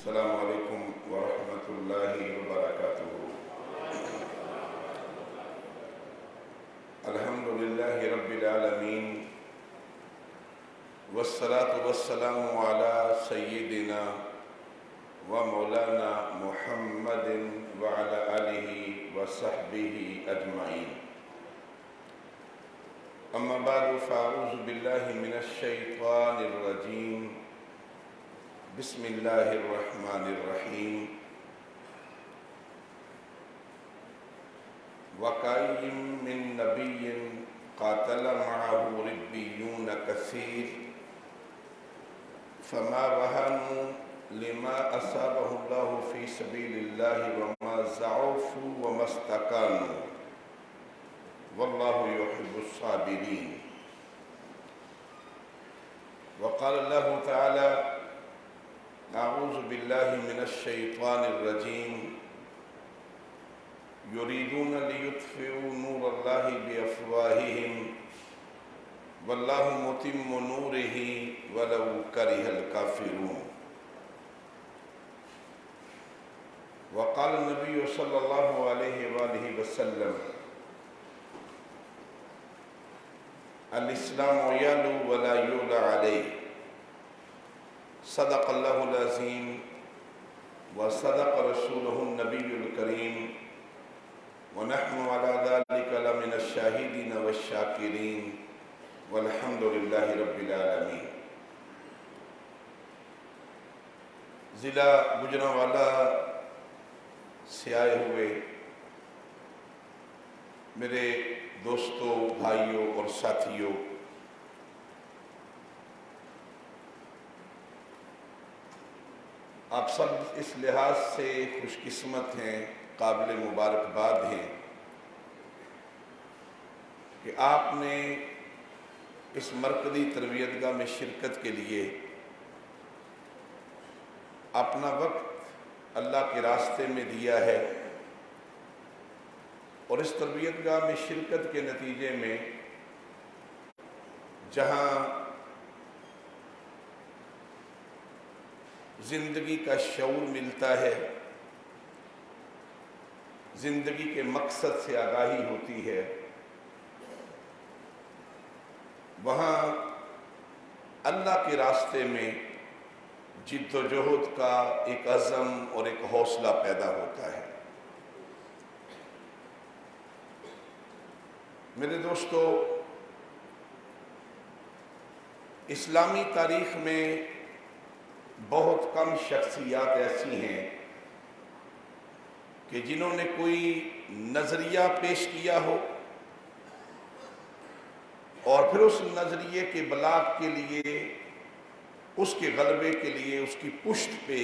السلام علیکم ورحمۃ اللہ وبرکاتہ۔ الحمد للہ رب العالمین والصلاة والسلام علی سیدنا و مولانا محمد وعلی آلہ وصحبہ اجمعین۔ اما بعد فاعوذ باللہ من الشیطان الرجیم، بسم اللہ الرحمن الرحیم۔ وَكَأَيٍّ مِّن نَّبِيٍّ قَاتَلَ مَعَهُ رِبِّيُّونَ كَثِيرٌ فَمَا وَهَنُوا لِمَا أَصَابَهُمُ اللَّهُ فِي سَبِيلِ اللَّهِ وَمَا ضَعُفُوا وَمَا اسْتَكَانُوا وَاللَّهُ يُحِبُّ الصَّابِرِينَ۔ وقال الله تعالى: اعوذ باللہ من الشیطان الرجیم، یریدون لیطفئوا نور اللہ بافواہہم واللہ متم نورہ ولو کرہ الکافرون۔ وقال النبی صلی اللہ علیہ وآلہ وسلم: الاسلام یعلو ولا یعلی علیہ۔ صدق اللہ العظیم وصدق رسولہ النبی الکریم ونحن علی ذلک لمن الشاہدین والشاکرین والحمد للہ رب العالمین۔ ضلع گجرانوالہ سے آئے ہوئے میرے دوستوں، بھائیوں اور ساتھیوں، آپ سب اس لحاظ سے خوش قسمت ہیں، قابل مبارکباد ہیں کہ آپ نے اس مرکزی تربیت گاہ میں شرکت کے لیے اپنا وقت اللہ کے راستے میں دیا ہے، اور اس تربیت گاہ میں شرکت کے نتیجے میں جہاں زندگی کا شعور ملتا ہے، زندگی کے مقصد سے آگاہی ہوتی ہے، وہاں اللہ کے راستے میں جد و جہد کا ایک عزم اور ایک حوصلہ پیدا ہوتا ہے۔ میرے دوستو، اسلامی تاریخ میں بہت کم شخصیات ایسی ہیں کہ جنہوں نے کوئی نظریہ پیش کیا ہو اور پھر اس نظریے کے بلاغ کے لیے، اس کے غلبے کے لیے، اس کی پشت پہ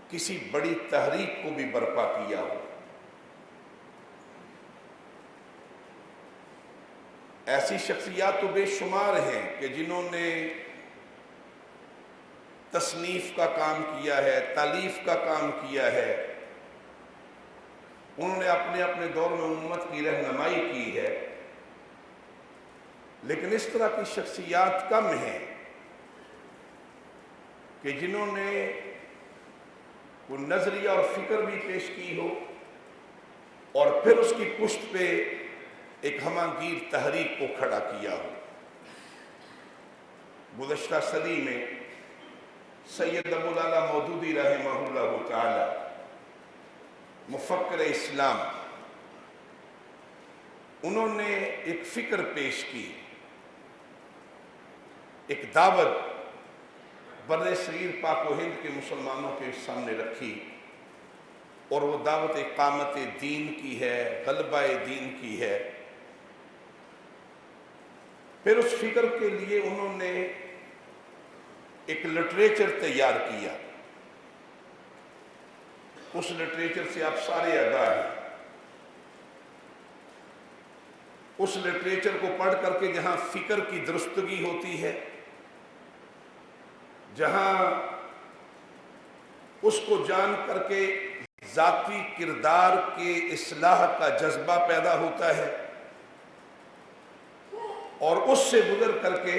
کسی بڑی تحریک کو بھی برپا کیا ہو۔ ایسی شخصیات تو بے شمار ہیں کہ جنہوں نے تصنیف کا کام کیا ہے، تالیف کا کام کیا ہے، انہوں نے اپنے اپنے دور میں امت کی رہنمائی کی ہے، لیکن اس طرح کی شخصیات کم ہیں کہ جنہوں نے کوئی نظریہ اور فکر بھی پیش کی ہو اور پھر اس کی پشت پہ ایک ہماگیر تحریک کو کھڑا کیا ہو۔ گزشتہ صدی میں سید ابوالعلا مودودی رحمہ اللہ تعالی، مفکر اسلام، انہوں نے ایک فکر پیش کی، ایک دعوت بر صغیر پاک و ہند کے مسلمانوں کے سامنے رکھی، اور وہ دعوت اقامت دین کی ہے، غلبہ دین کی ہے۔ پھر اس فکر کے لیے انہوں نے ایک لٹریچر تیار کیا۔ اس لٹریچر سے آپ سارے آگاہ ہیں۔ اس لٹریچر کو پڑھ کر کے جہاں فکر کی درستگی ہوتی ہے، جہاں اس کو جان کر کے ذاتی کردار کے اصلاح کا جذبہ پیدا ہوتا ہے، اور اس سے گزر کر کے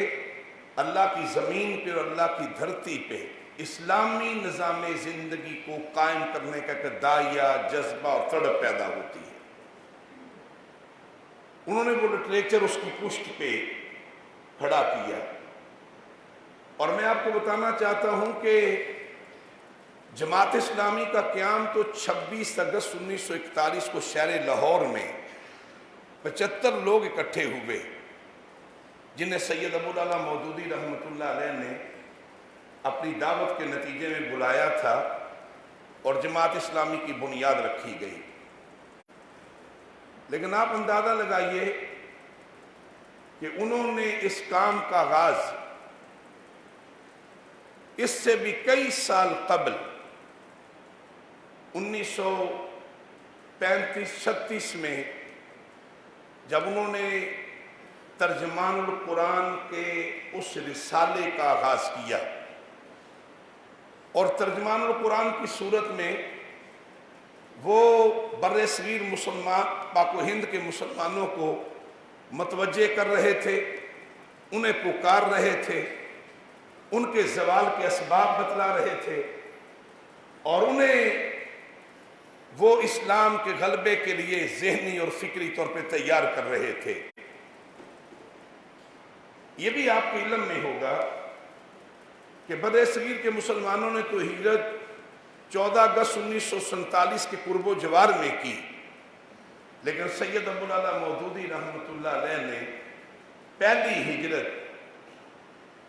اللہ کی زمین پہ اور اللہ کی دھرتی پہ اسلامی نظام زندگی کو قائم کرنے کا ایک داعیہ، جذبہ اور تڑپ پیدا ہوتی ہے۔ انہوں نے وہ لٹریچر اس کی پشت پہ کھڑا کیا، اور میں آپ کو بتانا چاہتا ہوں کہ جماعت اسلامی کا قیام تو 26 اگست 1941 کو شہر لاہور میں 75 لوگ اکٹھے ہوئے، جنہیں سید ابو العلا مودودی رحمۃ اللہ علیہ نے اپنی دعوت کے نتیجے میں بلایا تھا، اور جماعت اسلامی کی بنیاد رکھی گئی۔ لیکن آپ اندازہ لگائیے کہ انہوں نے اس کام کا آغاز اس سے بھی کئی سال قبل 1935-36 میں، جب انہوں نے ترجمان القرآن کے اس رسالے کا آغاز کیا، اور ترجمان القرآن کی صورت میں وہ بر صغیر مسلمان پاک و ہند کے مسلمانوں کو متوجہ کر رہے تھے، انہیں پکار رہے تھے، ان کے زوال کے اسباب بتلا رہے تھے، اور انہیں وہ اسلام کے غلبے کے لیے ذہنی اور فکری طور پہ تیار کر رہے تھے۔ یہ بھی آپ کے علم میں ہوگا کہ بر صغیر کے مسلمانوں نے تو ہجرت 14 اگست 1947 کے قرب و جوار میں کی، لیکن سید ابو العلا مودودی رحمۃ اللہ علیہ نے پہلی ہجرت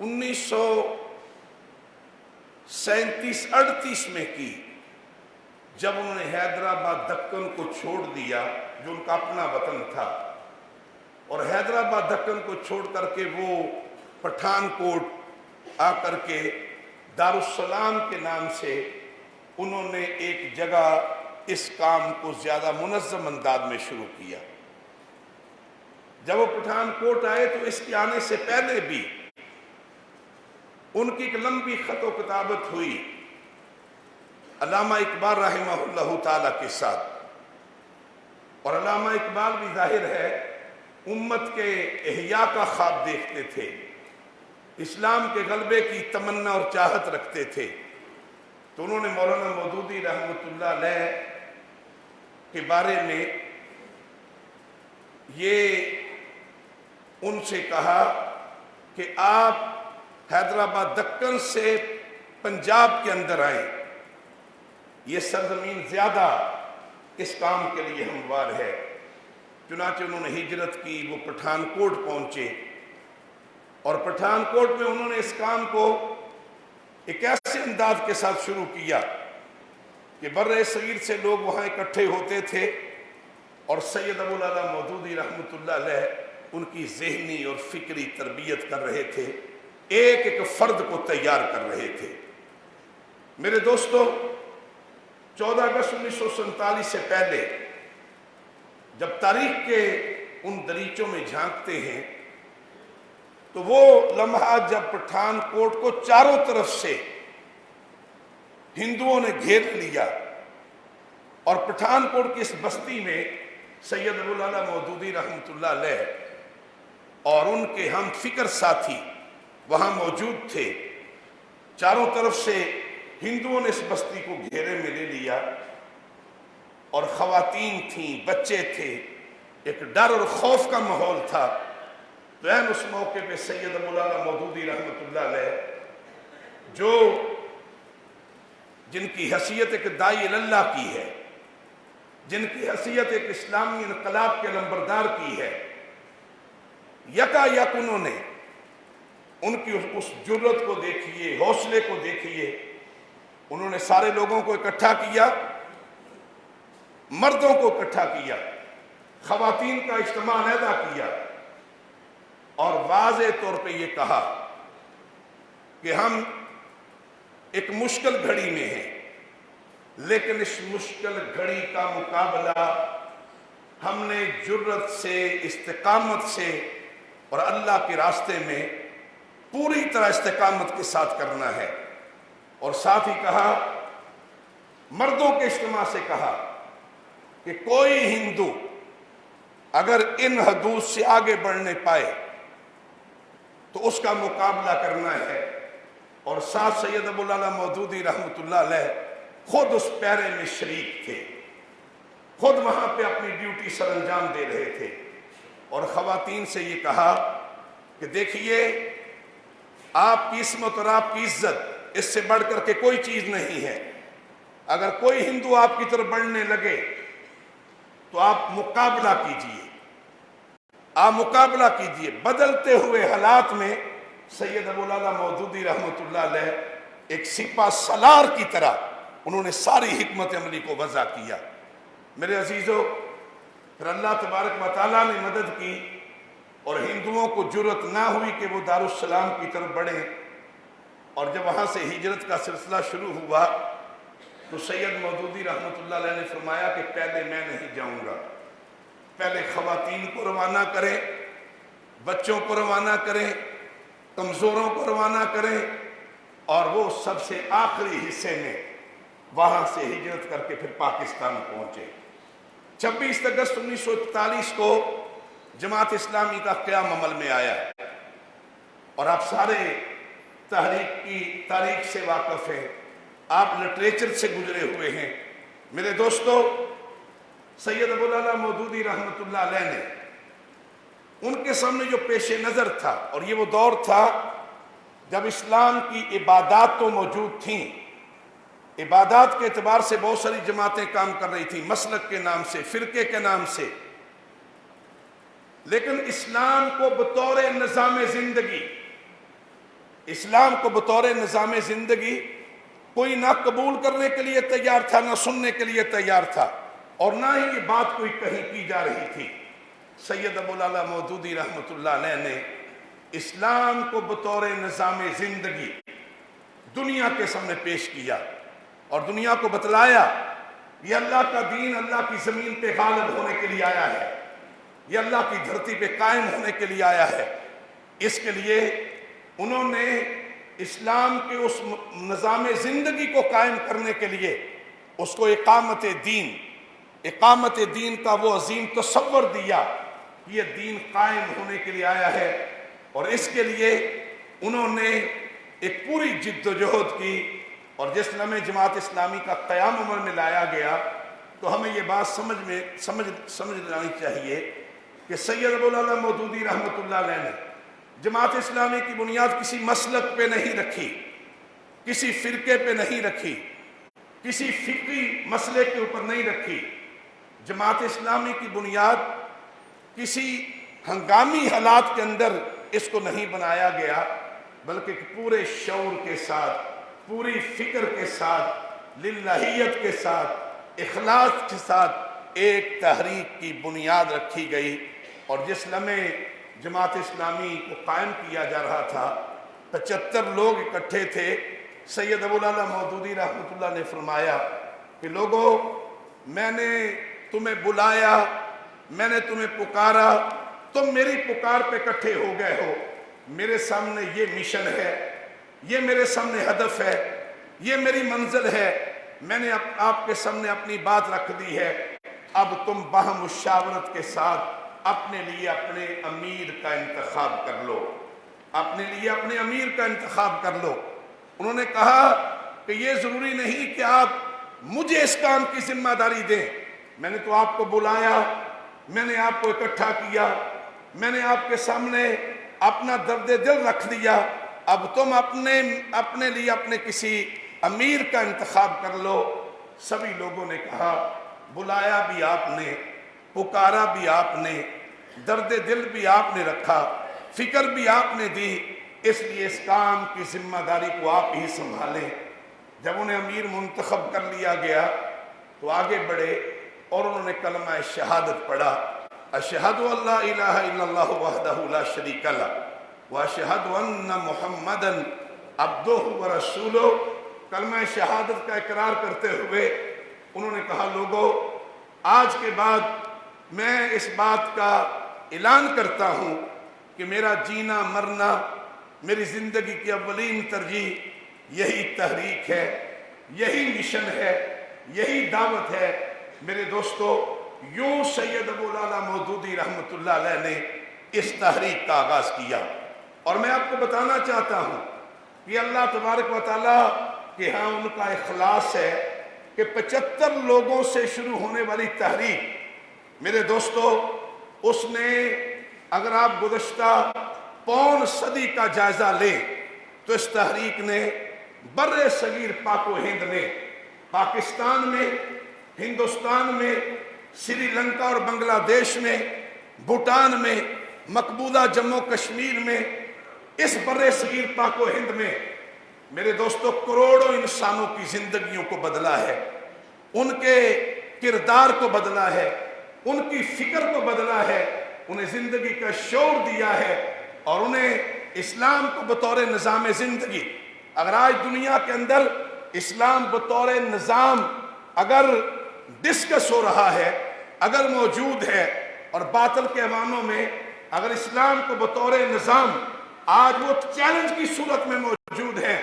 1937-38 میں کی، جب انہوں نے حیدرآباد دکن کو چھوڑ دیا جو ان کا اپنا وطن تھا، اور حیدرآباد دکن کو چھوڑ کر کے وہ پٹھان کوٹ آ کر کے دارالسلام کے نام سے انہوں نے ایک جگہ اس کام کو زیادہ منظم انداز میں شروع کیا۔ جب وہ پٹھان کوٹ آئے تو اس کے آنے سے پہلے بھی ان کی ایک لمبی خط و کتابت ہوئی علامہ اقبال رحمہ اللہ تعالیٰ کے ساتھ، اور علامہ اقبال بھی ظاہر ہے امت کے احیاء کا خواب دیکھتے تھے، اسلام کے غلبے کی تمنا اور چاہت رکھتے تھے، تو انہوں نے مولانا مودودی رحمۃ اللہ علیہ کے بارے میں یہ ان سے کہا کہ آپ حیدرآباد دکن سے پنجاب کے اندر آئیں، یہ سرزمین زیادہ اس کام کے لیے ہموار ہے۔ چنانچہ انہوں نے ہجرت کی، وہ پٹھان کوٹ پہنچے، اور پٹھان کوٹ میں انہوں نے اس کام کو ایک ایسے انداز کے ساتھ شروع کیا کہ بر صغیر سے لوگ وہاں اکٹھے ہوتے تھے، اور سید ابو العلا مودودی رحمۃ اللہ علیہ ان کی ذہنی اور فکری تربیت کر رہے تھے، ایک ایک فرد کو تیار کر رہے تھے۔ میرے دوستو، 14 اگست 1947 سے پہلے جب تاریخ کے ان دریچوں میں جھانکتے ہیں تو وہ لمحہ جب پٹھان کوٹ کو چاروں طرف سے ہندوؤں نے گھیر لیا، اور پٹھان کوٹ کی اس بستی میں سید ابو العلا مودودی رحمۃ اللہ علیہ اور ان کے ہم فکر ساتھی وہاں موجود تھے، چاروں طرف سے ہندوؤں نے اس بستی کو گھیرے میں لے لیا، اور خواتین تھیں، بچے تھے، ایک ڈر اور خوف کا ماحول تھا۔ تو این اس موقع پہ سید ابو العلا مودودی رحمۃ اللہ علیہ، جن کی حیثیت ایک داعی اللہ کی ہے، جن کی حیثیت ایک اسلامی انقلاب کے نمبردار کی ہے، یکا یک انہوں نے ان کی اس جرت کو دیکھیے، حوصلے کو دیکھیے، انہوں نے سارے لوگوں کو اکٹھا کیا، مردوں کو اکٹھا کیا، خواتین کا اجتماع علیحدہ کیا، اور واضح طور پہ یہ کہا کہ ہم ایک مشکل گھڑی میں ہیں، لیکن اس مشکل گھڑی کا مقابلہ ہم نے جرت سے، استقامت سے اور اللہ کے راستے میں پوری طرح استقامت کے ساتھ کرنا ہے۔ اور ساتھ ہی کہا، مردوں کے اجتماع سے کہا کہ کوئی ہندو اگر ان حدود سے آگے بڑھنے پائے تو اس کا مقابلہ کرنا ہے، اور ساتھ سید ابو الاعلیٰ مودودی رحمۃ اللہ علیہ خود اس پیرے میں شریک تھے، خود وہاں پہ اپنی ڈیوٹی سر انجام دے رہے تھے، اور خواتین سے یہ کہا کہ دیکھیے آپ کی عصمت اور آپ کی عزت اس سے بڑھ کر کے کوئی چیز نہیں ہے، اگر کوئی ہندو آپ کی طرف بڑھنے لگے تو آپ مقابلہ کیجئے، آپ مقابلہ کیجئے۔ بدلتے ہوئے حالات میں سید ابو الاعلیٰ مودودی رحمۃ اللہ علیہ ایک سپہ سالار کی طرح انہوں نے ساری حکمت عملی کو وضع کیا۔ میرے عزیزو، پھر اللہ تبارک و تعالیٰ نے مدد کی اور ہندوؤں کو جرأت نہ ہوئی کہ وہ دارالسلام کی طرف بڑھیں، اور جب وہاں سے ہجرت کا سلسلہ شروع ہوا تو سید مودودی رحمۃ اللہ علیہ نے فرمایا کہ پہلے میں نہیں جاؤں گا، پہلے خواتین کو روانہ کریں، بچوں کو روانہ کریں، کمزوروں کو روانہ کریں، اور وہ سب سے آخری حصے میں وہاں سے ہجرت کر کے پھر پاکستان پہنچے۔ 26 اگست 1941 کو جماعت اسلامی کا قیام عمل میں آیا، اور آپ سارے تحریک کی تاریخ سے واقف ہیں، آپ لٹریچر سے گزرے ہوئے ہیں۔ میرے دوستو، سید ابو الاعلیٰ مودودی رحمۃ اللہ علیہ نے ان کے سامنے جو پیش نظر تھا، اور یہ وہ دور تھا جب اسلام کی عبادات تو موجود تھیں، عبادات کے اعتبار سے بہت ساری جماعتیں کام کر رہی تھیں، مسلک کے نام سے، فرقے کے نام سے، لیکن اسلام کو بطور نظام زندگی، اسلام کو بطور نظام زندگی کوئی نہ قبول کرنے کے لیے تیار تھا، نہ سننے کے لیے تیار تھا، اور نہ ہی یہ بات کوئی کہیں کی جا رہی تھی۔ سید ابو الاعلیٰ مودودی رحمۃ اللہ علیہ نے اسلام کو بطور نظام زندگی دنیا کے سامنے پیش کیا، اور دنیا کو بتلایا یہ اللہ کا دین اللہ کی زمین پہ غالب ہونے کے لیے آیا ہے، یہ اللہ کی دھرتی پہ قائم ہونے کے لیے آیا ہے۔ اس کے لیے انہوں نے اسلام کے اس نظام زندگی کو قائم کرنے کے لیے اس کو اقامت دین کا وہ عظیم تصور دیا، یہ دین قائم ہونے کے لیے آیا ہے، اور اس کے لیے انہوں نے ایک پوری جد و جہد کی، اور جس لمحے جماعت اسلامی کا قیام عمل میں لایا گیا تو ہمیں یہ بات سمجھ لانی چاہیے کہ سید ابو الاعلیٰ مودودی رحمۃ اللہ علیہ نے جماعت اسلامی کی بنیاد کسی مسلک پہ نہیں رکھی، کسی فرقے پہ نہیں رکھی، کسی فقہی مسئلے کے اوپر نہیں رکھی۔ جماعت اسلامی کی بنیاد کسی ہنگامی حالات کے اندر اس کو نہیں بنایا گیا، بلکہ پورے شعور کے ساتھ، پوری فکر کے ساتھ، للہیت کے ساتھ، اخلاص کے ساتھ ایک تحریک کی بنیاد رکھی گئی، اور جس لمحے جماعت اسلامی کو قائم کیا جا رہا تھا 75 لوگ اکٹھے تھے۔ سید ابو الاعلیٰ مودودی رحمۃ اللہ نے فرمایا کہ لوگو، میں نے تمہیں بلایا، میں نے تمہیں پکارا، تم میری پکار پہ اکٹھے ہو گئے ہو، میرے سامنے یہ مشن ہے، یہ میرے سامنے ہدف ہے، یہ میری منزل ہے، میں نے آپ کے سامنے اپنی بات رکھ دی ہے، اب تم باہم مشاورت کے ساتھ اپنے لیے اپنے امیر کا انتخاب کر لو، اپنے لیے اپنے امیر کا انتخاب کر لو۔ انہوں نے کہا کہ یہ ضروری نہیں کہ آپ مجھے اس کام کی ذمہ داری دیں، میں نے تو آپ کو بلایا، میں نے آپ کو اکٹھا کیا، میں نے آپ کے سامنے اپنا درد دل رکھ دیا، اب تم اپنے لیے اپنے کسی امیر کا انتخاب کر لو۔ سبھی لوگوں نے کہا، بلایا بھی آپ نے، پکارا بھی آپ نے، درد دل بھی آپ نے رکھا، فکر بھی آپ نے دی، اس لیے اس کام کی ذمہ داری کو آپ ہی سنبھالیں۔ جب انہیں امیر منتخب کر لیا گیا تو آگے بڑھے اور انہوں نے کلمہ شہادت پڑھا، اشہد ان لا الہ الا اللہ وحدہ لا شریک لہ واشہد ان محمدا عبدہ ورسولہ۔ کلمہ شہادت کا اقرار کرتے ہوئے انہوں نے کہا، لوگو، آج کے بعد میں اس بات کا اعلان کرتا ہوں کہ میرا جینا مرنا، میری زندگی کی اولین ترجیح یہی تحریک ہے، یہی مشن ہے، یہی دعوت ہے۔ میرے دوستو، یوں سید ابو الاعلیٰ مودودی رحمۃ اللہ علیہ نے اس تحریک کا آغاز کیا، اور میں آپ کو بتانا چاہتا ہوں یہ اللہ تبارک و تعالیٰ کہ ہاں ان کا اخلاص ہے کہ 75 لوگوں سے شروع ہونے والی تحریک، میرے دوستو، اس نے اگر آپ گزشتہ پون صدی کا جائزہ لیں تو اس تحریک نے بر صغیر پاک و ہند میں، پاکستان میں، ہندوستان میں، سری لنکا اور بنگلہ دیش میں، بھوٹان میں، مقبوضہ جموں کشمیر میں، اس بر صغیر پاک و ہند میں میرے دوستو کروڑوں انسانوں کی زندگیوں کو بدلا ہے، ان کے کردار کو بدلا ہے، ان کی فکر کو بدلا ہے، انہیں زندگی کا شعور دیا ہے اور انہیں اسلام کو بطور نظام زندگی، اگر آج دنیا کے اندر اسلام بطور نظام اگر ڈسکس ہو رہا ہے، اگر موجود ہے، اور باطل کے ایوانوں میں اگر اسلام کو بطور نظام آج وہ چیلنج کی صورت میں موجود ہے،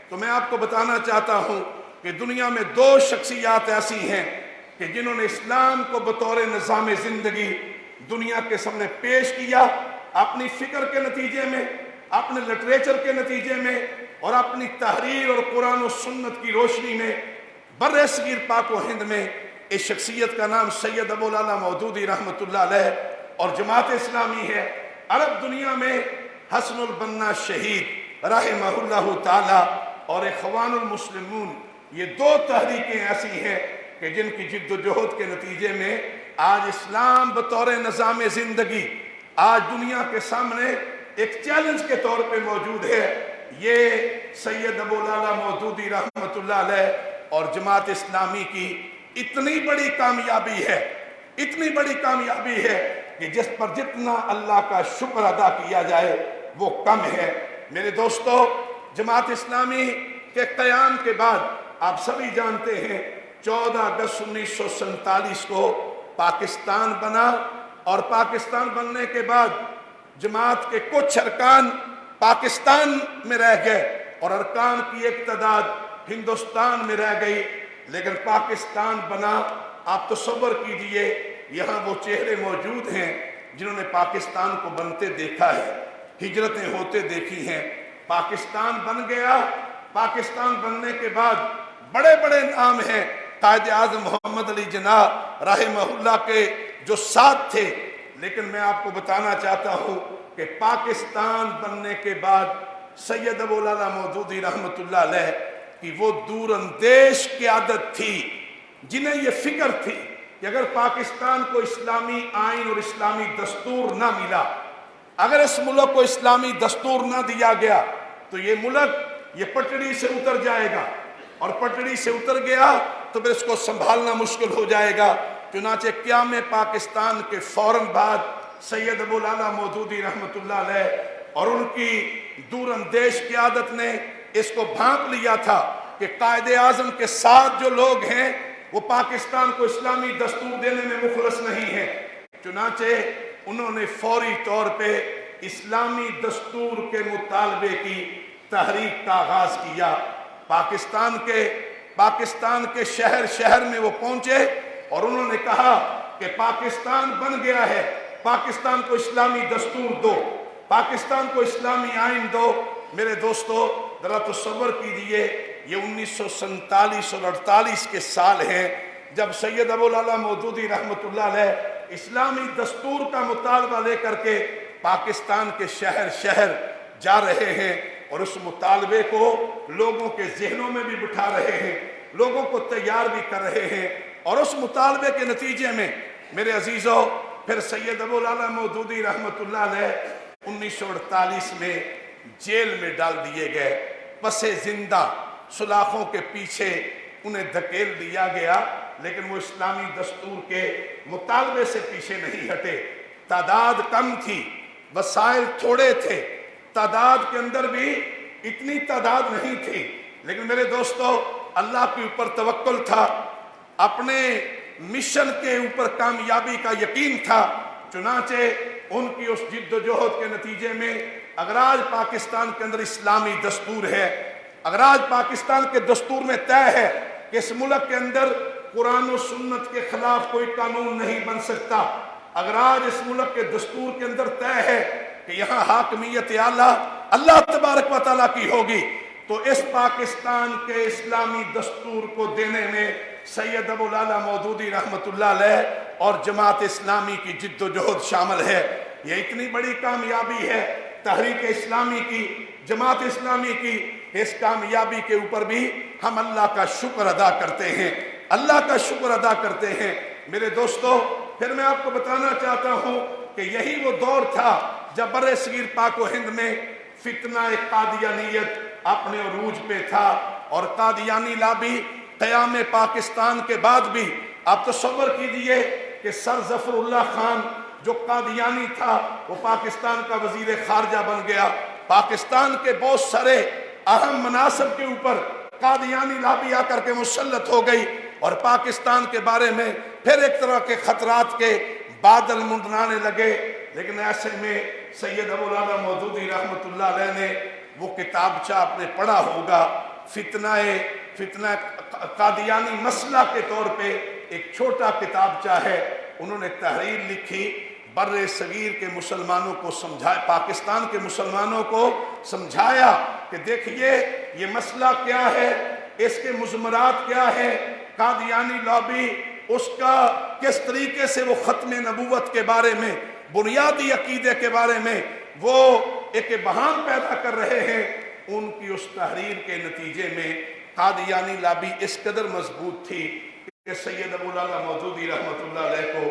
تو میں آپ کو بتانا چاہتا ہوں کہ دنیا میں 2 شخصیات ایسی ہیں کہ جنہوں نے اسلام کو بطور نظام زندگی دنیا کے سامنے پیش کیا، اپنی فکر کے نتیجے میں، اپنے لٹریچر کے نتیجے میں، اور اپنی تحریر اور قرآن و سنت کی روشنی میں بر صغیر پاک و ہند میں۔ اس شخصیت کا نام سید ابو العلا مودودی رحمۃ اللہ علیہ اور جماعت اسلامی ہے۔ عرب دنیا میں حسن البنا شہید رحمہ اللہ تعالی اور اخوان المسلمون، یہ 2 تحریکیں ایسی ہیں کہ جن کی جد و جہد کے نتیجے میں آج اسلام بطور نظام زندگی آج دنیا کے سامنے ایک چیلنج کے طور پہ موجود ہے۔ یہ سید ابو العلا مودودی رحمۃ اللہ علیہ اور جماعت اسلامی کی اتنی بڑی کامیابی ہے، اتنی بڑی کامیابی ہے کہ جس پر جتنا اللہ کا شکر ادا کیا جائے وہ کم ہے۔ میرے دوستو، جماعت اسلامی کے قیام کے بعد آپ سبھی جانتے ہیں 14 اگست 1947 کو پاکستان بنا، اور پاکستان بننے کے بعد جماعت کے کچھ ارکان پاکستان میں رہ گئے اور ارکان کی ایک تعداد ہندوستان میں رہ گئی، لیکن پاکستان بنا۔ آپ تصور کیجئے یہاں وہ چہرے موجود ہیں جنہوں نے پاکستان کو بنتے دیکھا ہے، ہجرتیں ہوتے دیکھی ہیں۔ پاکستان بن گیا، پاکستان بننے کے بعد بڑے بڑے نام ہیں، قائد اعظم محمد علی جناح رحمہ اللہ کے جو ساتھ تھے، لیکن میں آپ کو بتانا چاہتا ہوں کہ پاکستان بننے کے بعد سید ابو العلا مودودی رحمۃ اللہ علیہ کی وہ دور اندیش قیادت تھی، جنہیں یہ فکر تھی کہ اگر پاکستان کو اسلامی آئین اور اسلامی دستور نہ ملا، اگر اس ملک کو اسلامی دستور نہ دیا گیا تو یہ ملک یہ پٹڑی سے اتر جائے گا، اور پٹڑی سے اتر گیا تو پھر اس کو سنبھالنا مشکل ہو جائے گا۔ چنانچہ قیام پاکستان کے فوراً بعد سید ابو العلا مودودی رحمۃ اللہ علیہ اور ان کی دور اندیش قیادت نے اس کو بھانپ لیا تھا کہ قائد اعظم کے ساتھ جو لوگ ہیں وہ پاکستان کو اسلامی دستور دینے میں مخلص نہیں ہیں، چنانچہ انہوں نے فوری طور پہ اسلامی دستور کے مطالبے کی تحریک کا آغاز کیا۔ پاکستان کے شہر شہر میں وہ پہنچے اور انہوں نے کہا کہ پاکستان بن گیا ہے، پاکستان کو اسلامی دستور دو، پاکستان کو اسلامی آئین دو۔ میرے دوستو، ذرا تصور کیجئے یہ 1947 اور 48 کے سال ہیں جب سید ابو العلا مودودی رحمۃ اللہ علیہ اسلامی دستور کا مطالبہ لے کر کے پاکستان کے شہر شہر جا رہے ہیں اور اس مطالبے کو لوگوں کے ذہنوں میں بھی بٹھا رہے ہیں، لوگوں کو تیار بھی کر رہے ہیں، اور اس مطالبے کے نتیجے میں میرے عزیزو پھر سید ابو العلا مودودی رحمۃ اللہ علیہ 1948 میں جیل میں ڈال دیے گئے، پس زندہ سلاخوں کے پیچھے انہیں دھکیل دیا گیا، لیکن وہ اسلامی دستور کے مطالبے سے پیچھے نہیں ہٹے۔ تعداد کم تھی، وسائل تھوڑے تھے، تعداد کے اندر بھی اتنی تعداد نہیں تھی، لیکن میرے دوستو اللہ کے اوپر توکل تھا، اپنے مشن کے اوپر کامیابی کا یقین تھا۔ چنانچہ ان کی اس جد و جہد کے نتیجے میں اگر آج پاکستان کے اندر اسلامی دستور ہے، اگر آج پاکستان کے دستور میں طے ہے کہ اس ملک کے اندر قرآن و سنت کے خلاف کوئی قانون نہیں بن سکتا، اگر آج اس ملک کے دستور کے اندر طے ہے کہ یہاں حاکمیت اعلیٰ اللہ تبارک و تعالیٰ کی ہوگی، تو اس پاکستان کے اسلامی دستور کو دینے میں سید ابو الاعلیٰ مودودی رحمۃ اللہ علیہ اور جماعت اسلامی کی جد و جہد شامل ہے۔ یہ اتنی بڑی کامیابی ہے تحریک اسلامی کی، جماعت اسلامی کی، اس کامیابی کے اوپر بھی ہم اللہ کا شکر ادا کرتے ہیں، اللہ کا شکر ادا کرتے ہیں۔ میرے دوستو، پھر میں آپ کو بتانا چاہتا ہوں کہ یہی وہ دور تھا جب بر صغیر پاک و ہند میں فتنہ قادیانیت اپنے عروج پہ تھا، اور قادیانی لابی قیام پاکستان کے بعد بھی آپ تصور کیجئے کہ سر ظفر اللہ خان جو قادیانی تھا وہ پاکستان کا وزیر خارجہ بن گیا۔ پاکستان کے بہت سارے اہم مناصب کے اوپر قادیانی لابی آ کر کے مسلط ہو گئی، اور پاکستان کے بارے میں پھر ایک طرح کے خطرات کے بادل منڈرانے لگے۔ لیکن ایسے میں سید ابو الاعلیٰ مودودی رحمۃ اللہ علیہ نے وہ کتابچہ آپ نے پڑھا ہوگا، فتنہ قادیانی مسئلہ کے طور پہ ایک چھوٹا کتابچہ ہے، انہوں نے تحریر لکھی، بر صغیر کے مسلمانوں کو سمجھایا، پاکستان کے مسلمانوں کو سمجھایا کہ دیکھیے یہ مسئلہ کیا ہے، اس کے مضمرات کیا ہے، قادیانی لابی اس کا کس طریقے سے وہ ختم نبوت کے بارے میں، بنیادی عقیدے کے بارے میں وہ ایک بہان پیدا کر رہے ہیں۔ ان کی اس تحریر کے نتیجے میں قادیانی لابی اس قدر مضبوط تھی کہ سید ابو الاعلیٰ مودودی رحمۃ اللہ علیہ کو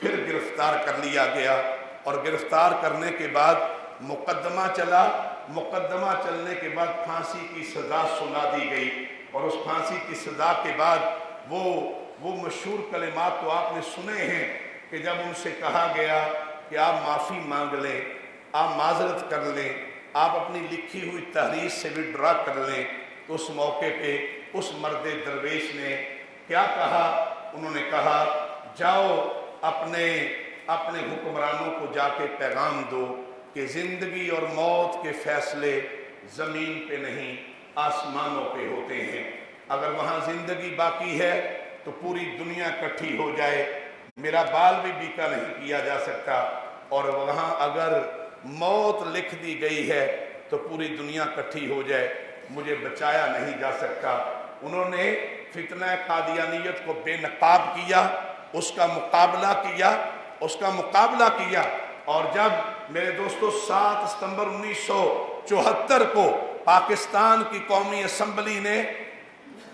پھر گرفتار کر لیا گیا، اور گرفتار کرنے کے بعد مقدمہ چلا، مقدمہ چلنے کے بعد پھانسی کی سزا سنا دی گئی، اور اس پھانسی کی سزا کے بعد وہ مشہور کلمات تو آپ نے سنے ہیں کہ جب ان سے کہا گیا کہ آپ معافی مانگ لیں، آپ معذرت کر لیں، آپ اپنی لکھی ہوئی تحریر سے وڈرا کر لیں، تو اس موقع پہ اس مرد درویش نے کیا کہا؟ انہوں نے کہا جاؤ اپنے حکمرانوں کو جا کے پیغام دو کہ زندگی اور موت کے فیصلے زمین پہ نہیں آسمانوں پہ ہوتے ہیں، اگر وہاں زندگی باقی ہے تو پوری دنیا اکٹھی ہو جائے، میرا بال بھی بیکا نہیں کیا جا سکتا، اور وہاں اگر موت لکھ دی گئی ہے تو پوری دنیا اکٹھی ہو جائے، مجھے بچایا نہیں جا سکتا۔ انہوں نے فتنہ قادیانیت کو بے نقاب کیا، اس کا مقابلہ کیا، اور جب میرے دوستو 7 ستمبر 1974 کو پاکستان کی قومی اسمبلی نے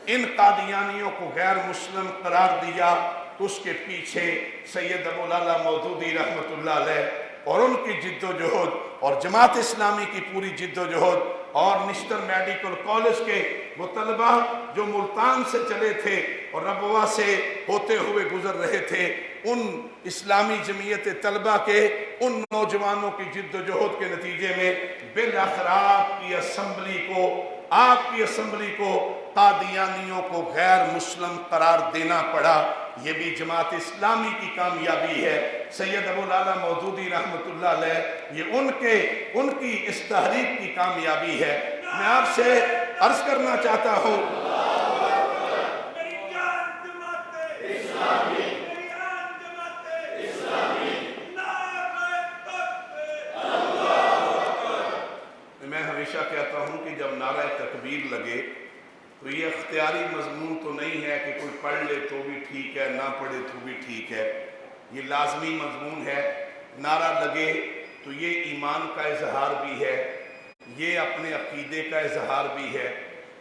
ان قادیانیوں کو غیر مسلم قرار دیا، تو اس کے پیچھے سید ابو الاعلیٰ مودودی رحمۃ اللہ علیہ اور ان کی جد و جہد، اور جماعت اسلامی کی پوری جد و جہد، اور نشتر میڈیکل کالج کے وہ طلبہ جو ملتان سے چلے تھے اور ربوہ سے ہوتے ہوئے گزر رہے تھے، ان اسلامی جمعیت طلبہ کے ان نوجوانوں کی جد و جہد کے نتیجے میں بالآخر آپ کی اسمبلی کو قادیانیوں کو غیر مسلم قرار دینا پڑا۔ یہ بھی جماعت اسلامی کی کامیابی ہے۔ سید ابو الاعلیٰ مودودی رحمۃ اللہ علیہ، یہ ان کی اس تحریک کی کامیابی ہے۔ میں آپ سے عرض کرنا چاہتا ہوں، میں ہمیشہ کہتا ہوں کہ جب نعرہ تکبیر لگے تو یہ اختیاری مضمون تو نہیں ہے کہ کوئی پڑھ لے تو بھی ٹھیک ہے، نہ پڑھے تو بھی ٹھیک ہے، یہ لازمی مضمون ہے۔ نعرہ لگے تو یہ ایمان کا اظہار بھی ہے، یہ اپنے عقیدے کا اظہار بھی ہے،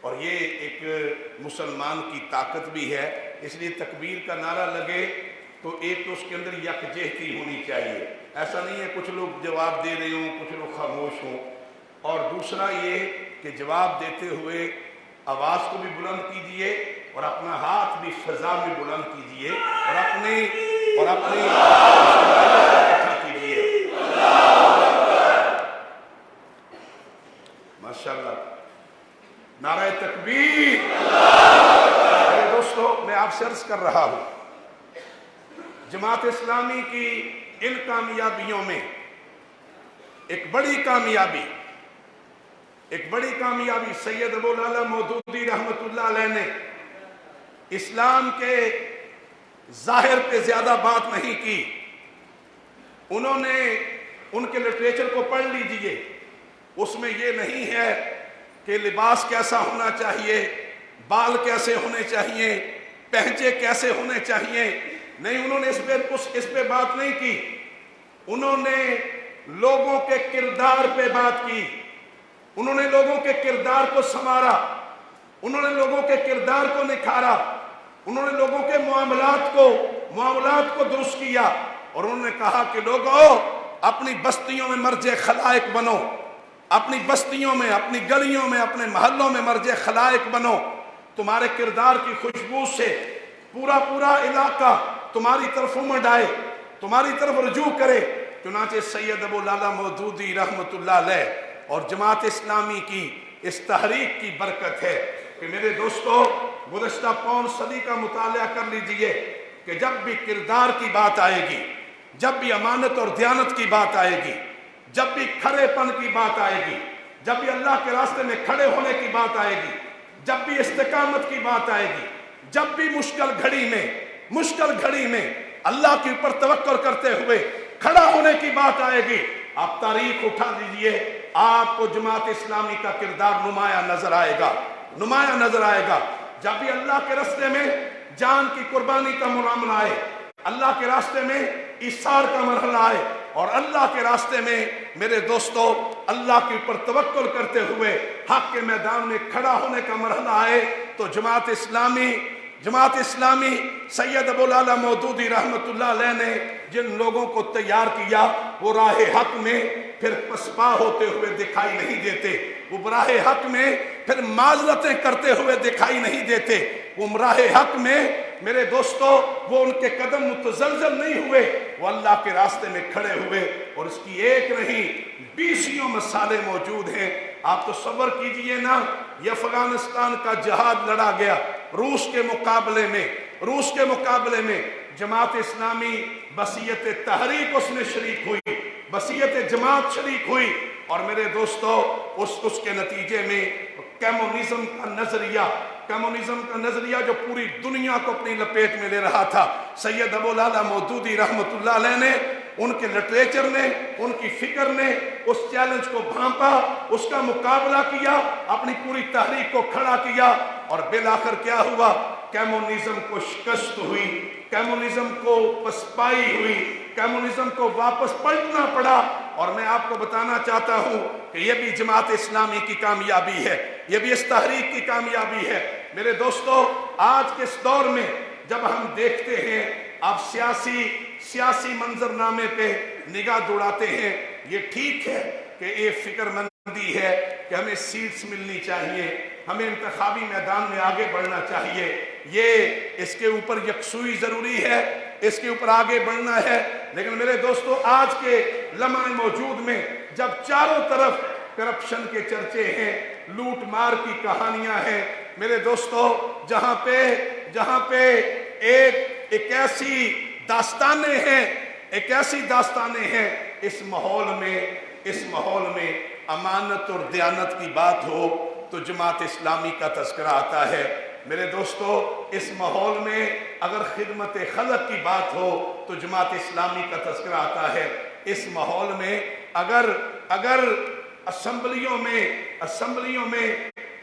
اور یہ ایک مسلمان کی طاقت بھی ہے۔ اس لیے تکبیر کا نعرہ لگے تو ایک تو اس کے اندر یکجہتی ہونی چاہیے، ایسا نہیں ہے کچھ لوگ جواب دے رہے ہوں کچھ لوگ خاموش ہوں، اور دوسرا یہ کہ جواب دیتے ہوئے آواز کو بھی بلند کیجئے اور اپنا ہاتھ بھی فضا میں بلند کیجئے، اور اپنی اکٹھا کیجئے۔ ماشاءاللہ، نعرہ تکبیر۔ میرے دوستو، میں آپ سے عرض کر رہا ہوں، جماعت اسلامی کی ان کامیابیوں میں ایک بڑی کامیابی سید ابو الاعلیٰ مودودی رحمۃ اللہ علیہ نے اسلام کے ظاہر پہ زیادہ بات نہیں کی۔ انہوں نے ان کے لٹریچر کو پڑھ لیجئے، اس میں یہ نہیں ہے کہ لباس کیسا ہونا چاہیے، بال کیسے ہونے چاہیے، پہنچے کیسے ہونے چاہیے، نہیں، انہوں نے اس پہ بات نہیں کی. انہوں نے لوگوں کے کردار پہ بات کی. انہوں نے لوگوں کے کردار کو سنوارا، انہوں نے لوگوں کے کردار کو نکھارا، انہوں نے لوگوں کے معاملات کو درست کیا، اور انہوں نے کہا کہ لوگوں اپنی بستیوں میں مرج خلائق بنو، اپنی بستیوں میں، اپنی گلیوں میں، اپنے محلوں میں مرج خلائق بنو. تمہارے کردار کی خوشبو سے پورا علاقہ تمہاری طرف امڑ آئے، تمہاری طرف رجوع کرے. چنانچہ سید ابو لالا مودودی رحمت اللہ علیہ اور جماعت اسلامی کی اس تحریک کی برکت ہے کہ میرے دوستو گزشتہ پون صدی کا مطالعہ کر لیجئے کہ جب بھی کردار کی بات آئے گی، جب بھی امانت اور دیانت کی بات آئے گی، جب بھی کھڑے پن کی بات آئے گی، جب بھی اللہ کے راستے میں کھڑے ہونے کی بات آئے گی، جب بھی استقامت کی بات آئے گی، جب بھی مشکل گھڑی میں اللہ کے اوپر توکل کرتے ہوئے کھڑا ہونے کی بات آئے گی، آپ تاریخ اٹھا لیجئے، آپ کو جماعت اسلامی کا کردار نمایاں نظر آئے گا. جب بھی اللہ کے راستے میں جان کی قربانی کا معاملہ آئے، اللہ کے راستے میں ایثار کا مرحلہ آئے، اور اللہ کے راستے میں میرے دوستو اللہ کے اوپر توکل کرتے ہوئے حق کے میدان میں کھڑا ہونے کا مرحلہ آئے، تو جماعت اسلامی سید ابو لالا مودودی رحمت اللہ علیہ نے جن لوگوں کو تیار کیا وہ راہ حق میں پھر پسپا ہوتے ہوئے دکھائی نہیں دیتے، وہ راہ حق میں پھر معذرتیں کرتے ہوئے دکھائی نہیں دیتے، وہ راہ حق میں میرے دوستو وہ ان کے قدم متزلزل نہیں ہوئے، وہ اللہ کے راستے میں کھڑے ہوئے، اور اس کی ایک نہیں 20 مثالیں موجود ہیں. آپ تصور کیجئے نا، یہ افغانستان کا جہاد لڑا گیا، روس کے مقابلے میں جماعت اسلامی بصیت تحریک اس میں شریک ہوئی، بصیت جماعت شریک ہوئی، اور میرے دوستو اس کے نتیجے میں کمیونزم کا نظریہ جو پوری دنیا کو اپنی لپیٹ میں لے رہا تھا، سید ابو لالا مودودی رحمت اللہ علیہ نے، ان کے لٹریچر نے، ان کی فکر نے اس چیلنج کو بھانپا، اس کا مقابلہ کیا، اپنی پوری تحریک کو کھڑا کیا، اور بالآخر کیا ہوا؟ کمیونزم کو شکست ہوئی، کمیونزم کو پسپائی ہوئی، کمیونزم کو واپس پلٹنا پڑا. اور میں آپ کو بتانا چاہتا ہوں کہ یہ بھی جماعت اسلامی کی کامیابی ہے، یہ بھی اس تحریک کی کامیابی ہے. میرے دوستو آج کے اس دور میں جب ہم دیکھتے ہیں، آپ سیاسی منظرنامے پہ نگاہ دوڑاتے ہیں، یہ ٹھیک ہے کہ یہ فکر مندی ہے کہ ہمیں سیٹس ملنی چاہیے، ہمیں انتخابی میدان میں آگے بڑھنا چاہیے، اس کے اوپر یکسوئی ضروری ہے، اس کے اوپر آگے بڑھنا ہے. لیکن میرے دوستو آج کے لمحہ موجود میں جب چاروں طرف کرپشن کے چرچے ہیں، لوٹ مار کی کہانیاں ہیں، میرے دوستو جہاں پہ ایک ایسی داستانیں ہیں، اس ماحول میں امانت اور دیانت کی بات ہو تو جماعت اسلامی کا تذکرہ آتا ہے. میرے دوستو اس ماحول میں اگر خدمت خلق کی بات ہو تو جماعت اسلامی کا تذکرہ آتا ہے. اس ماحول میں اگر اسمبلیوں میں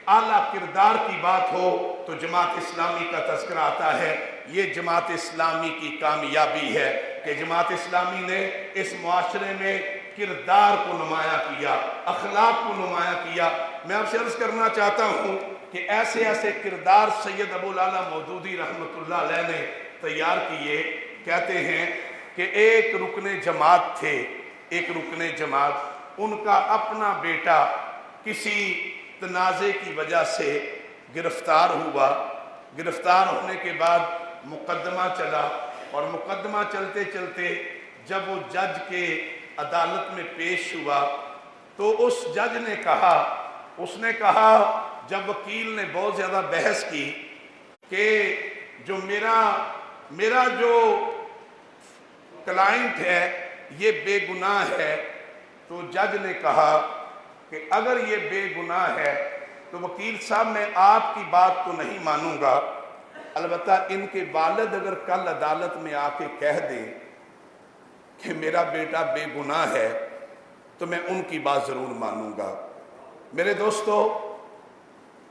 اعلیٰ کردار کی بات ہو تو جماعت اسلامی کا تذکرہ آتا ہے. یہ جماعت اسلامی کی کامیابی ہے کہ جماعت اسلامی نے اس معاشرے میں کردار کو نمایاں کیا، اخلاق کو نمایاں کیا. میں آپ سے عرض کرنا چاہتا ہوں کہ ایسے کردار سید ابو لالا مودودی رحمت اللہ علیہ نے تیار کیے. کہتے ہیں کہ ایک رکن جماعت ان کا اپنا بیٹا کسی تنازع کی وجہ سے گرفتار ہونے کے بعد مقدمہ چلا، اور مقدمہ چلتے چلتے جب وہ جج کے عدالت میں پیش ہوا تو اس جج نے کہا جب وکیل نے بہت زیادہ بحث کی کہ جو میرا جو کلائنٹ ہے یہ بے گناہ ہے، تو جج نے کہا کہ اگر یہ بے گناہ ہے تو وکیل صاحب میں آپ کی بات تو نہیں مانوں گا، البتہ ان کے والد اگر کل عدالت میں آ کے کہہ دیں کہ میرا بیٹا بے گناہ ہے تو میں ان کی بات ضرور مانوں گا. میرے دوستو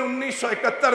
1971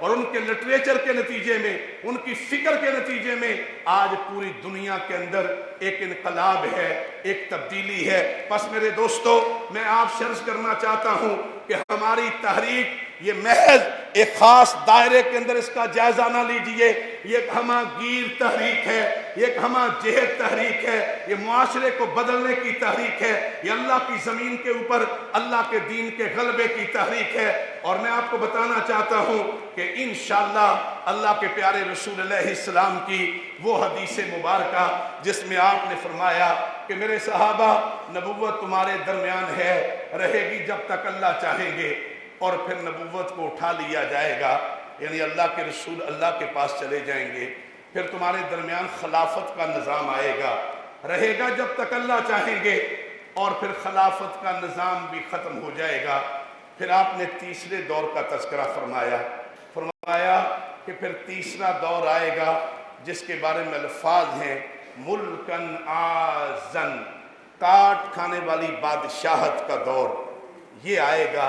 اور ان کے لٹریچر کے نتیجے میں، ان کی فکر کے نتیجے میں آج پوری دنیا کے اندر ایک انقلاب ہے، ایک تبدیلی ہے۔ بس میرے دوستو، میں آپ سے عرض کرنا چاہتا ہوں کہ ہماری تحریک یہ محض ایک خاص دائرے کے اندر اس کا جائزہ نہ لیجئے، یہ ایک ہمہ گیر تحریک ہے، یہ ایک ہمہ جہد تحریک ہے، یہ معاشرے کو بدلنے کی تحریک ہے، یہ اللہ کی زمین کے اوپر اللہ کے دین کے غلبے کی تحریک ہے۔ اور میں آپ کو بتانا چاہتا ہوں کہ انشاءاللہ اللہ کے پیارے رسول علیہ السلام کی وہ حدیث مبارکہ جس میں آپ نے فرمایا کہ میرے صحابہ، نبوت تمہارے درمیان ہے، رہے گی جب تک اللہ چاہیں گے، اور پھر نبوت کو اٹھا لیا جائے گا، یعنی اللہ کے رسول اللہ کے پاس چلے جائیں گے، پھر تمہارے درمیان خلافت کا نظام آئے گا، رہے گا جب تک اللہ چاہیں گے، اور پھر خلافت کا نظام بھی ختم ہو جائے گا۔ پھر آپ نے تیسرے دور کا تذکرہ فرمایا کہ پھر تیسرا دور آئے گا جس کے بارے میں الفاظ ہیں ملکن آزن، کاٹ کھانے والی بادشاہت کا دور، یہ آئے گا،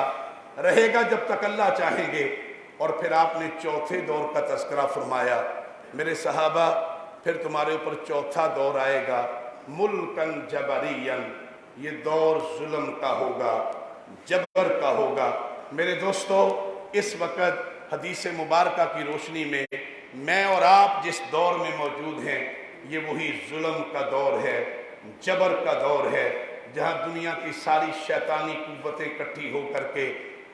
رہے گا جب تک اللہ چاہیں گے۔ اور پھر آپ نے چوتھے دور کا تذکرہ فرمایا، میرے صحابہ پھر تمہارے اوپر چوتھا دور آئے گا ملکن جبرین، یہ دور ظلم کا ہوگا، جبر کا ہوگا۔ میرے دوستو، اس وقت حدیث مبارکہ کی روشنی میں اور آپ جس دور میں موجود ہیں، یہ وہی ظلم کا دور ہے، جبر کا دور ہے، جہاں دنیا کی ساری شیطانی قوتیں اکٹھی ہو کر کے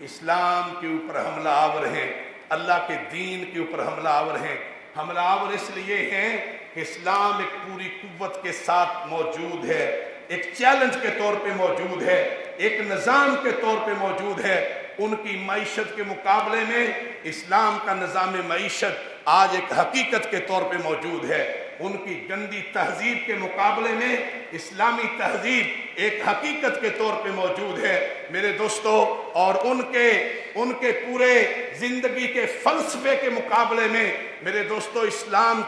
اسلام کے اوپر حملہ آور ہیں، اللہ کے دین کے اوپر حملہ آور ہیں۔ حملہ آور اس لیے ہیں کہ اسلام ایک پوری قوت کے ساتھ موجود ہے، ایک چیلنج کے طور پہ موجود ہے، ایک نظام کے طور پہ موجود ہے۔ ان کی معیشت کے مقابلے میں اسلام کا نظام معیشت آج ایک حقیقت کے طور پہ موجود ہے۔ ان کی گندی تہذیب کے مقابلے میں اسلامی تہذیب ایک حقیقت کے طور پہ موجود ہے میرے دوستو۔ اور ان کے پورے زندگی کے فلسفے کے مقابلے میں میرے دوستو اسلام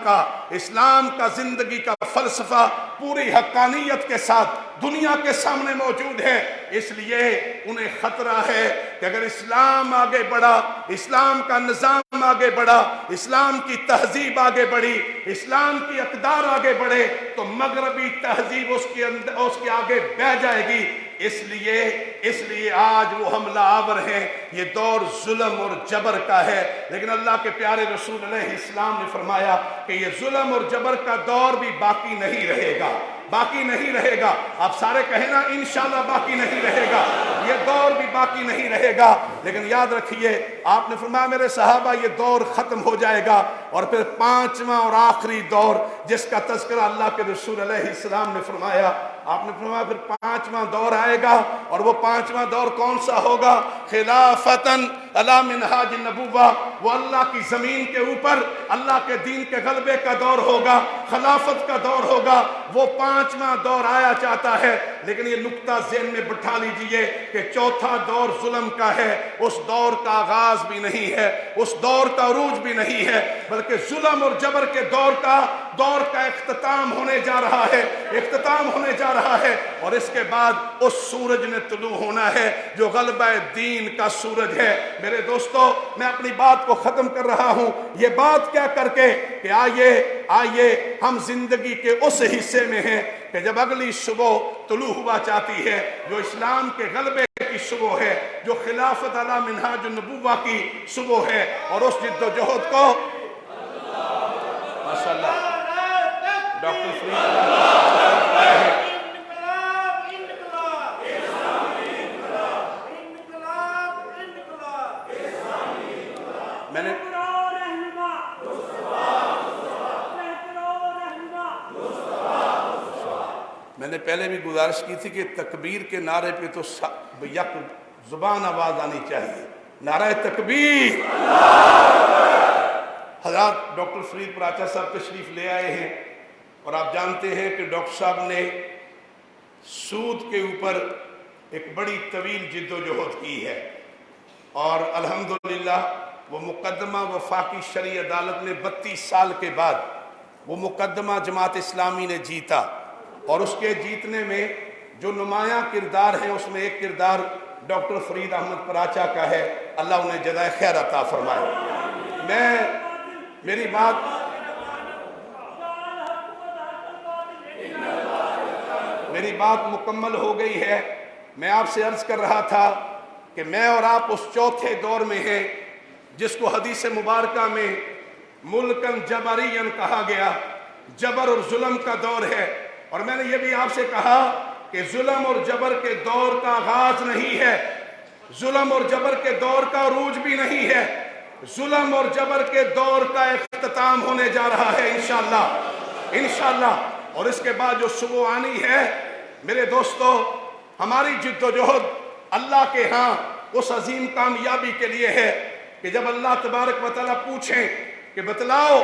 کا زندگی کا فلسفہ پوری حقانیت کے ساتھ دنیا کے سامنے موجود ہے۔ اس لیے انہیں خطرہ ہے کہ اگر اسلام آگے بڑھا، اسلام کا نظام آگے بڑھا، اسلام کی تہذیب آگے بڑھی، اسلام کی اقدار آگے بڑھے تو مغربی تہذیب اس کے آگے بہ جائے گی۔ اس لیے آج وہ حملہ آور ہیں، یہ دور ظلم اور جبر کا ہے۔ لیکن اللہ کے پیارے رسول علیہ السلام نے فرمایا کہ یہ ظلم اور جبر کا دور بھی باقی نہیں رہے گا، باقی نہیں رہے گا۔ آپ سارے کہیں نا انشاءاللہ باقی نہیں رہے گا، یہ دور بھی باقی نہیں رہے گا۔ لیکن یاد رکھیے، آپ نے فرمایا میرے صحابہ یہ دور ختم ہو جائے گا، اور پھر پانچواں اور آخری دور جس کا تذکرہ اللہ کے رسول علیہ السلام نے فرمایا، آپ نے فرمایا پھر پانچواں دور آئے گا، اور وہ پانچواں دور کون سا ہوگا؟ خلافتن علی منہاج النبوہ، وہ اللہ کی زمین کے اوپر اللہ کے دین کے غلبے کا دور ہوگا، خلافت کا دور ہوگا۔ وہ پانچواں دور آیا چاہتا ہے، لیکن یہ نقطہ ذہن میں بٹھا لیجئے کہ چوتھا دور ظلم کا ہے، اس دور کا آغاز بھی نہیں ہے، اس دور کا عروج بھی نہیں ہے، بلکہ ظلم اور جبر کے دور کا اختتام ہونے جا رہا ہے، اور اس کے بعد اس سورج نے طلوع ہونا ہے جو غلبہ دین کا سورج ہے۔ میرے دوستو، میں اپنی بات کو ختم کر رہا ہوں، یہ بات کیا کر کے کہ آئیے ہم زندگی کے اس حصے میں ہیں کہ جب اگلی صبح طلوع ہوا چاہتی ہے، جو اسلام کے غلبے کی صبح ہے، جو خلافت علی منہاج النبوہ کی صبح ہے، اور اس جد و جہد کو ماشاءاللہ ڈاکٹر فرید میں نے پہلے بھی گزارش کی تھی کہ تکبیر کے نعرے پہ تو یک زبان آواز آنی چاہیے، نعرہ تکبیر۔ حضرات ڈاکٹر فرید پراچا صاحب تشریف لے آئے ہیں، اور آپ جانتے ہیں کہ ڈاکٹر صاحب نے سود کے اوپر ایک بڑی طویل جد و جہد کی ہے، اور الحمدللہ وہ مقدمہ وفاقی شرعی عدالت نے 32 سال کے بعد وہ مقدمہ جماعت اسلامی نے جیتا، اور اس کے جیتنے میں جو نمایاں کردار ہیں اس میں ایک کردار ڈاکٹر فرید احمد پراچا کا ہے، اللہ انہیں جزائے خیر عطا فرمائے۔ میری بات مکمل ہو گئی ہے. میں آپ سے عرض کر رہا تھا کہ میں اور آپ اس چوتھے دور میں ہیں جس کو حدیث مبارکہ میں ملکن جبرین کہا گیا. جبر اور ظلم کا دور ہے. اور میں نے یہ بھی آپ سے کہا کہ ظلم اور جبر کے دور کا آغاز نہیں ہے, ظلم اور جبر کے دور کا عروج بھی نہیں ہے, ظلم اور جبر کے دور کا اختتام ہونے جا رہا ہے انشاءاللہ. اور اس کے بعد جو صبح آنی ہے میرے دوستو, ہماری جد و جہد اللہ کے ہاں اس عظیم کامیابی کے لیے ہے کہ جب اللہ تبارک و تعالیٰ پوچھیں کہ بتلاؤ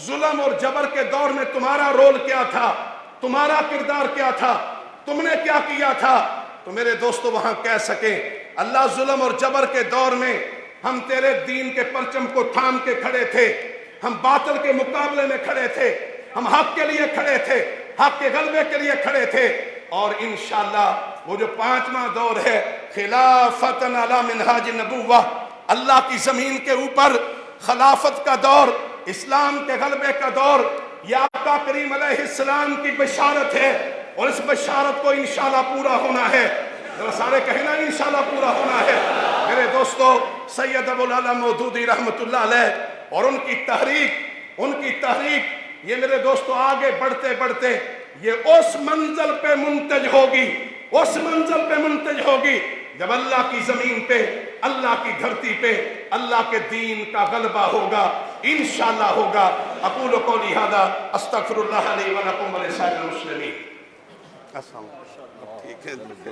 ظلم اور جبر کے دور میں تمہارا رول کیا تھا, تمہارا کردار کیا تھا, تم نے کیا کیا تھا, تو میرے دوستو وہاں کہہ سکیں اللہ ظلم اور جبر کے دور میں ہم تیرے دین کے پرچم کو تھام کے کھڑے تھے, ہم باطل کے مقابلے میں کھڑے تھے, ہم حق کے لیے کھڑے تھے, حق کے غلبے کے لیے کھڑے تھے. اور انشاءاللہ وہ جو 5واں دور ہے خلافتن علی منہاج النبوہ, اللہ کی زمین کے اوپر خلافت کا دور, اسلام کے غلبے کا دور, یہ آقا کریم علیہ السلام کی بشارت ہے اور اس بشارت کو انشاءاللہ پورا ہونا ہے. ذرا سارے کہنا انشاءاللہ پورا ہونا ہے. میرے دوستو سید ابو العلا مودودی رحمت اللہ علیہ اور ان کی تحریک یہ میرے دوستو آگے بڑھتے بڑھتے یہ اس منزل پہ منتج ہوگی جب اللہ کی زمین پہ, اللہ کی دھرتی پہ اللہ کے دین کا غلبہ ہوگا, انشاءاللہ ہوگا. اقول قولی ھذا استغفر اللہ لی و لکم ولسائر المسلمین.